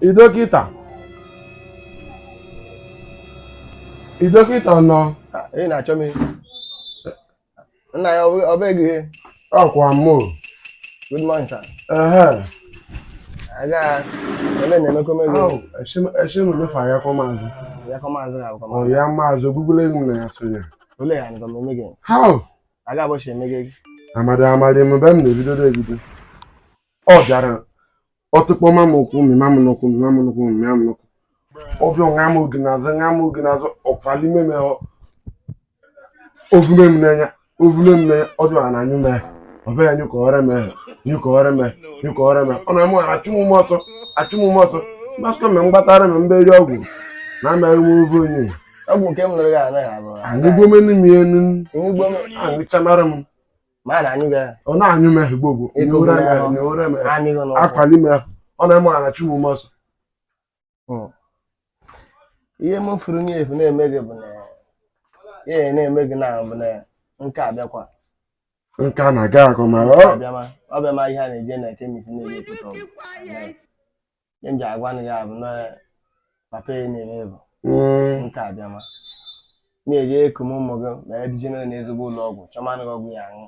Idokita nọ. Ị na-achọ m nna ya ọ bụghị ihe. Ọkwa mụ. Good morning, sir. Aga na-emekọ mego. Eshim lefa ya kwa maazị. Ya kwa maazị ga O ya maazị ogbugule m na ya sonya. Ole ya nko me mege. How? Aga bo she mege. Amadi m be m na-ebido ebido. Ọ bịara ọtụkpọ mamokwu mi mamokwu. Ọbịa nga m oginazo ọkwalime me ovume m n'anya ọjọọ na anyụ me. Ọbịa anyụ ka ọrịa me. Ọ na-eme achụmụ m ọsọ. Masko me mgbatara m mberi ọgwụ na amaghị m ovu onye. Ọgwụ nke m nụrụ ga anaghị abụ. Anyị gbomenu m ihe anyị chamara m. Ma na anyụ ga. Ọ na-anyụ me gbogbo. Ore me. Akwali me. Ọ na-eme achụmụ m ọsọ. Ihe m furu n'ihe na-eme gị bụ na ihe na-eme gị na bụ na nke abịakwa. Nka na-aga akọ ma ọ bịa ma ihe a na-eje na kemis na-eji pụta ọgwụ. Ihe m ji agwa gị abụ na papa ya na-eme bụ nke abịa ma na-eji ekum ụmụ gị ma edije na ezigbo ụlọ ọgwụ chọmanụ gị ọgwụ ya aṅụ.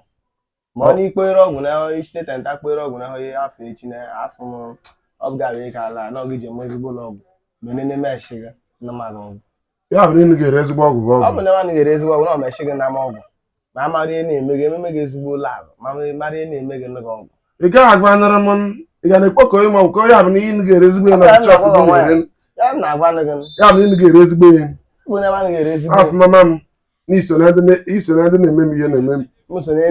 Ma ọ na-ikpere ọgwụ na ichite nta kpere ọgwụ na ihe afọ echi na afọ m ọ bụ ga-abịa ka ala na ọgụ ji eme ezigbo ụlọ ọgwụ menene meshi gị na mmadụ ọgwụ. Ya bụ na ị ga-ere ezigbo ọgwụ bụ ọgwụ. Ọ bụ na nwanne ga-ere ezigbo ọgwụ na ọ meshi gị na ama ọgwụ. Ma amara ihe na-eme gị ememe gị ezigbo ụlọ ahụ ma mara ihe na-eme gị n'oge ọgwụ. Ị gaghị agwa nara m ị ga na-ekpokọ ịma nke ya bụ na ị ga-ere ezigbo ihe na chọpụ gị. Ya na-agwa gị. Ya bụ na ị ga-ere ezigbo ihe. Bụ na nwanne ga-ere ezigbo. Afọ mama m n'iso na ndị na-eme m ihe na-eme m.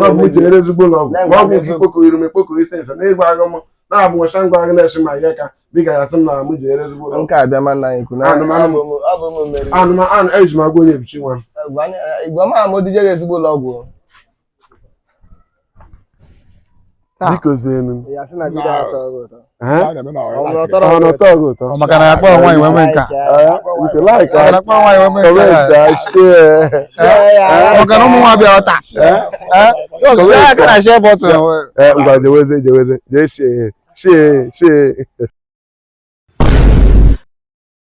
N'ọbụ m jere ezigbo ụlọ ọgwụ. Ma ọ bụ ike ikpokọ iru m ekpokọ isi nsa na ịgwa agụ m na-abụ nwecha ngwa gị na-eche ma ihe ka biga ya sị m na m jere ezigbo ụlọ ọgwụ. Nke abịa ma nna anyị kwuru anụmanụ eji m agwa onye ebichi nwa m. Igwe ma m odije gị ezigbo ụlọ ọgwụ. Biko zenu. Ya sị na gị ga-atọ ọgụ ụtọ. Ọ nọtọ ọgụ ụtọ. Maka na akpọ nwaanyị wee mee nka. If you like, Akpọ nwaanyị wee mee comment, share. Maka na ụmụ nwa bịa ọta. Ya aka na share button. Ngwa jeweze. Jee share.